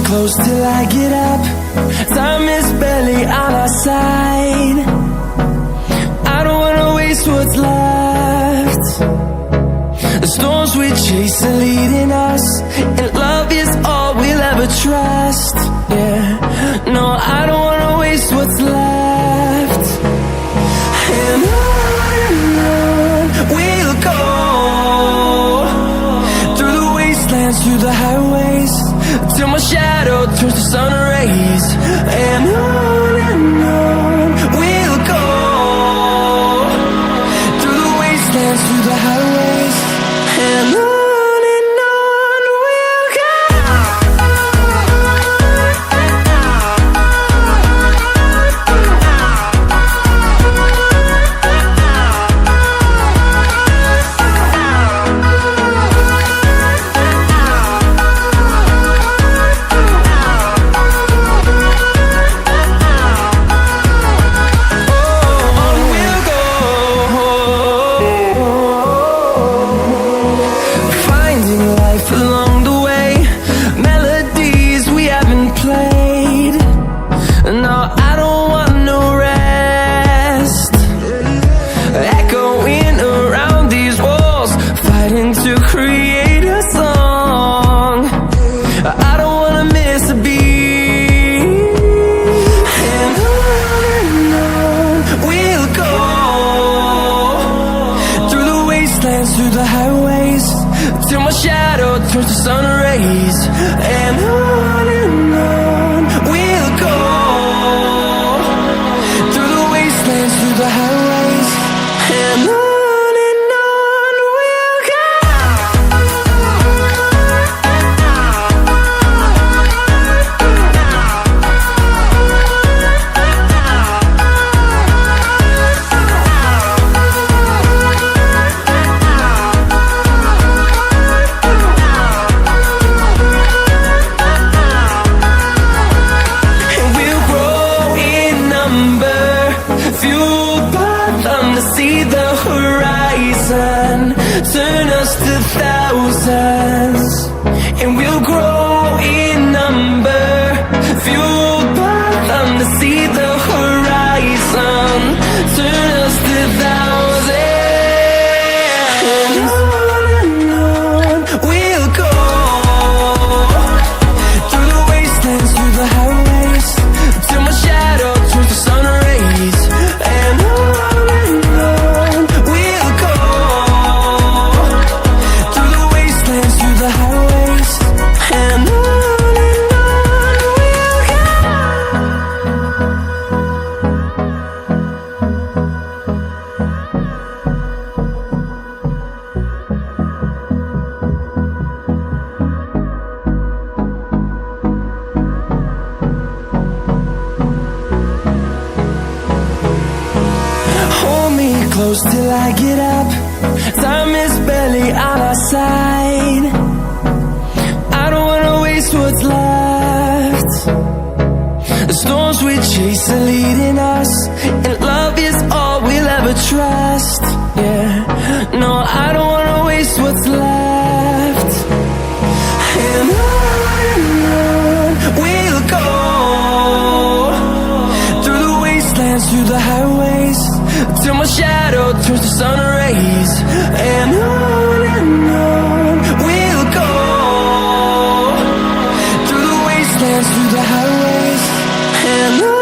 close till I get up. Time is barely on our side. I don't wanna waste what's left. The storms we chase are leading us, and love is all we'll ever trust. Yeah, no, I don't wanna waste what's left. And on we'll go, through the wastelands, through the highways, till my shadow turns to sun rays. And on we'll go, through the wastelands, through the highways, and on we'll go. Through the highways, till my shadow turns to sun rays. And on we'll go, through the wastelands, through the highways, and on we'll go. See the horizon, turn us to thousands, and we'll grow in number, fueled by them to see the horizon, turn us to thousands. And on we'll go, through the wastelands, through the highways, till my shadow turns to sun rays. And close till I get up. Time is barely on our side. I don't wanna waste what's left. The storms we chase are leading us, and love is all we'll ever trust. Yeah, no, I don't wanna waste what's left. And on we'll go, through the wastelands, through the highways, till my shadow turns to sun rays. And on we'll go, through the wastelands, through the highways, and on.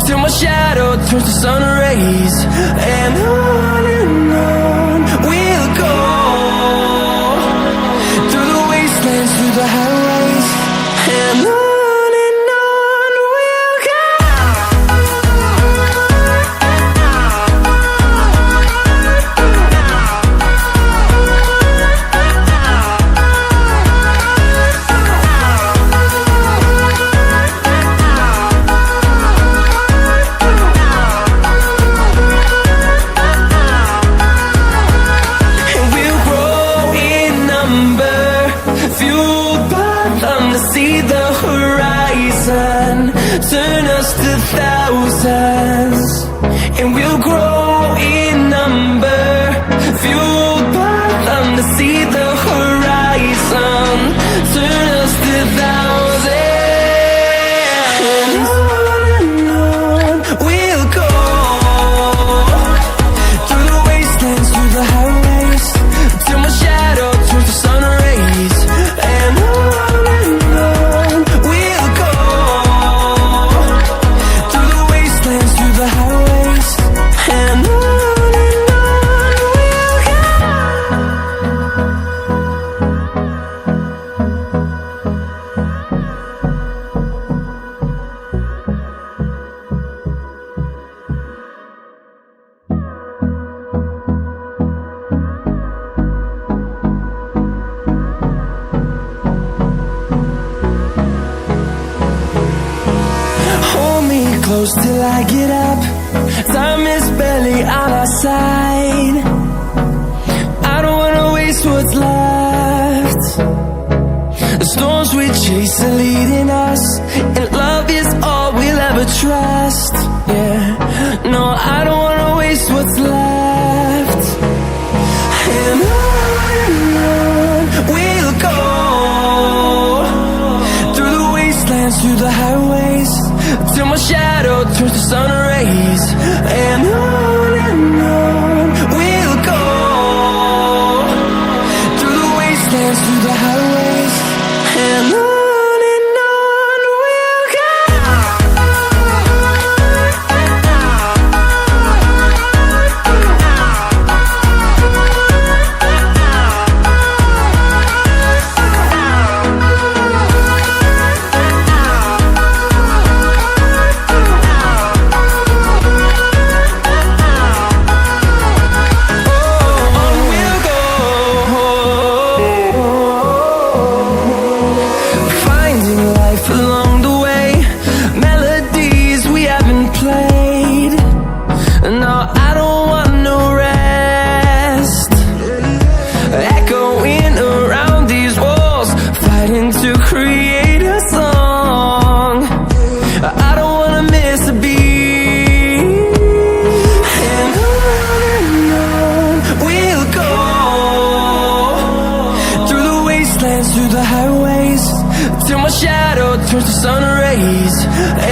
till my shadow turns to sun rays. And on we'll go, through the wastelands, through the highways, and on we'll go. See the horizon, turn us to thousands, and we'll grow in number, fueled by them to see the horizon, turn us to thousands, and on we'll go, through the wastelands, through the highways, till my shadow turns to sun rays, and on we'll go, through the wastelands, through the highways, and on we'll go. Hold me close till I get up. Time is barely on our side. I don't wanna waste what's left. The storms we chase are leading us, and love is all we'll ever trust. Yeah, no, I don't wanna waste what's left. And on we'll go, through the wastelands, through the highways, till my shadow turns to sun rays, and on we'll go, through the wastelands, through the highways, and on we'll go. Along the way, melodies we haven't played. No, I don't want no rest. Echoing around these walls, fighting to create a song. I don't wanna miss a beat. And on we'll go, through the wastelands, through the highways, till my shadow turns to sun rays,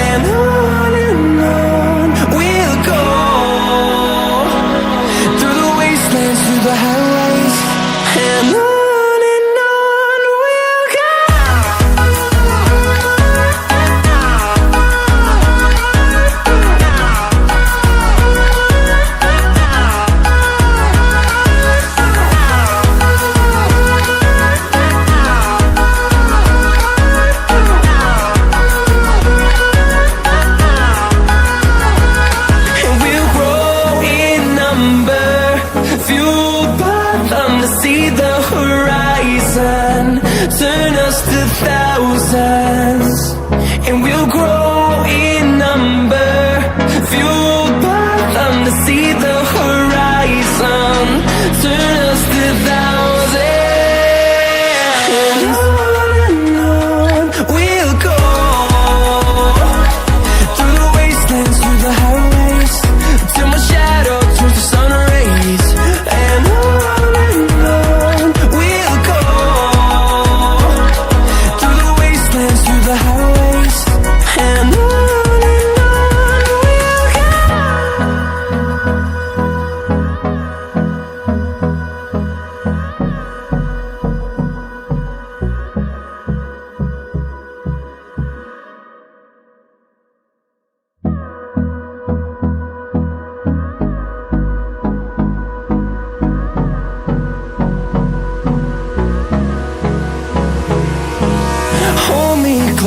and on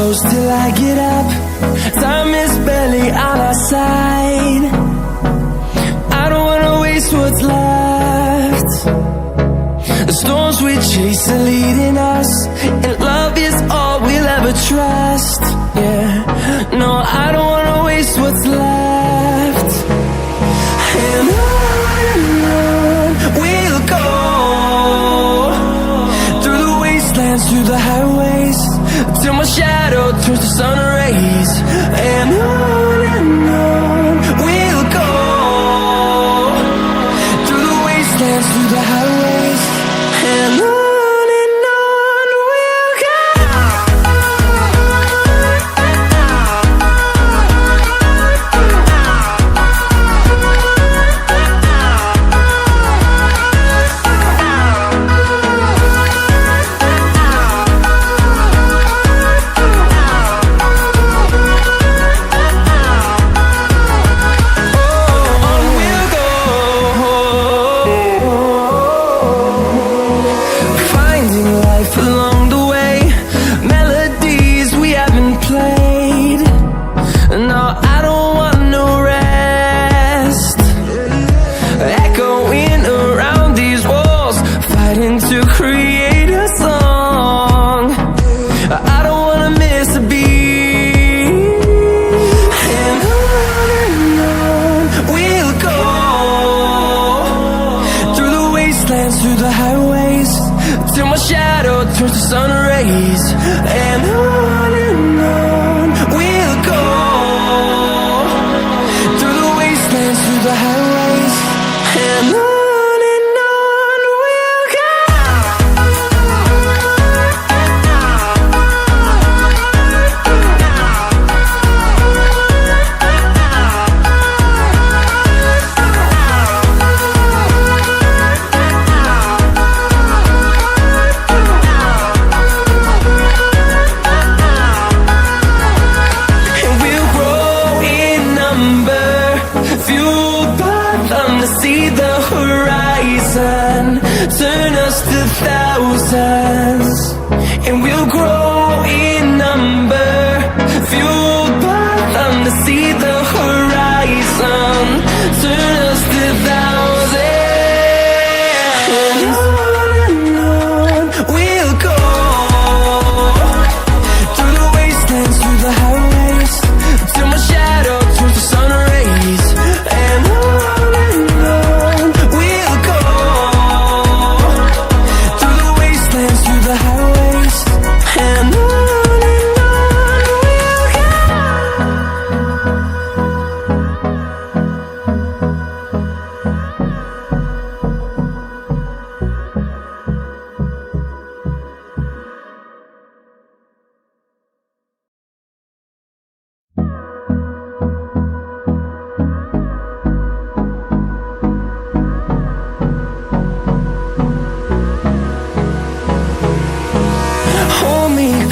close till I get up. Time is barely on our side. I don't wanna waste what's left. The storms we chase are leading us, and love is all we'll ever trust. Yeah, no, I don't wanna waste what's left. And on we'll go, through the wastelands, through the highways, till my shadow turns to sun rays. And on we'll go, through the wastelands, through the highways, and on we'll go. To create a song, I don't wanna miss a beat. And on we'll go, through the wastelands, through the highways, till my shadow turns to sun rays. And on we'll go, through the wastelands, through the highways, and on. See the horizon turn us to thousands, and we'll grow in number, fueled by them to see the horizon turn us to thousands. And on we'll go, through the wastelands, through the highways, till my shadow turns to sun rays. And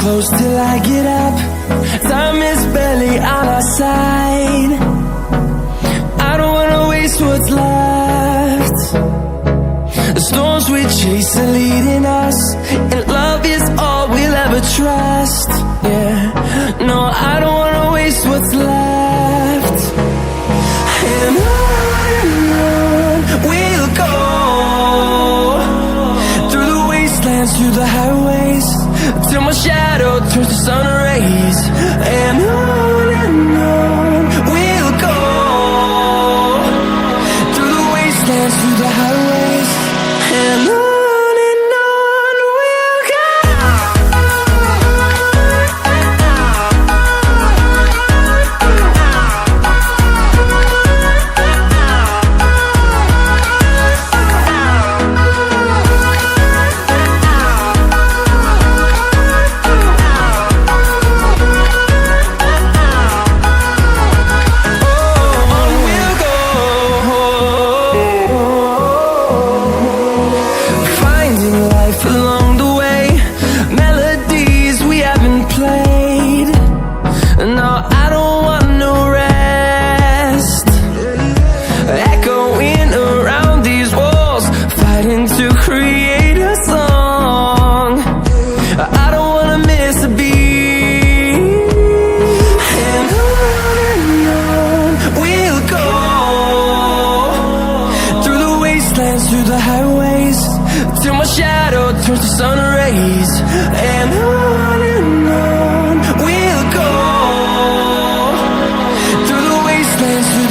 close till I get up. Time is barely on our side. I don't wanna waste what's left. The storms we chase are leading us, and love is all we'll ever trust. Yeah, no, I don't wanna waste what's left. And on we'll go, through the wastelands, through the highways, till my shadow turns to sun rays. And on we'll go, through the wastelands, through the highways, and on we'll go.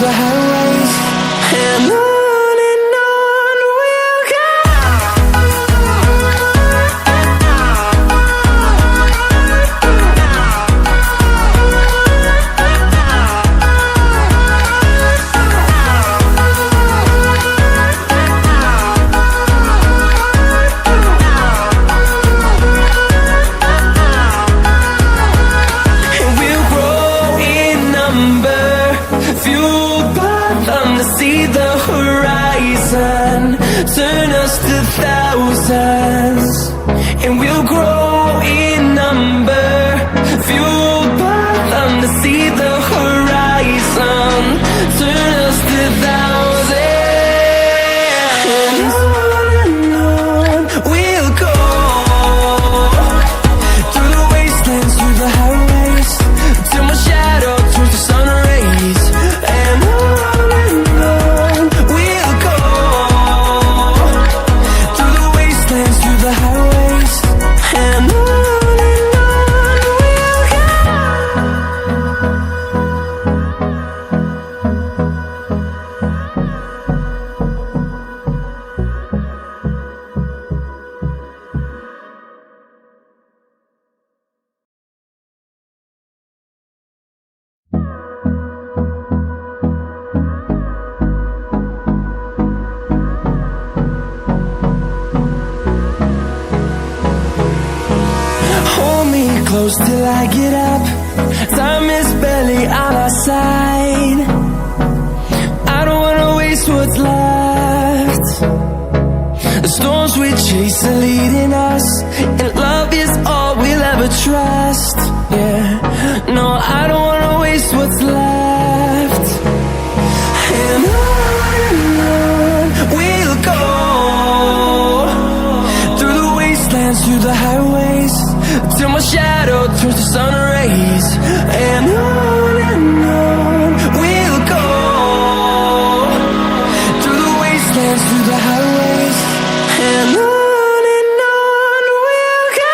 the highways, and on we'll go. See the horizon, turn us to thousands, and we'll grow in number, fueled by them to see the horizon, turn us to thousands, and on we'll go, through the wastelands, through the highways, till my shadow turns to sun rays, and on. Close till I get up, time is barely on our side. I don't wanna waste what's left. The storms we chase are leading us, and love is all we'll ever trust. Yeah, no, I don't wanna waste what's left. And on we'll go, through the wastelands, through the highways, till my shadow turns to sun rays, and on we'll go, through the wastelands, through the highways, and on we'll go.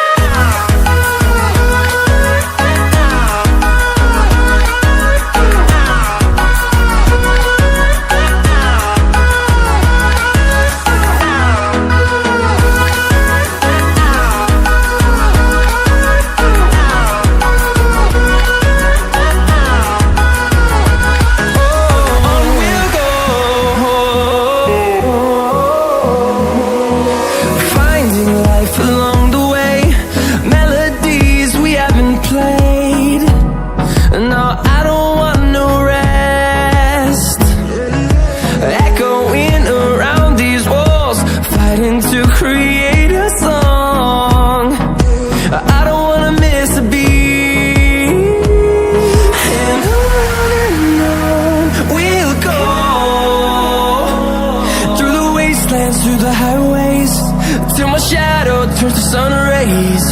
To create a song, I don't wanna miss a beat, and on we'll go, through the wastelands, through the highways, till my shadow turns to sun rays.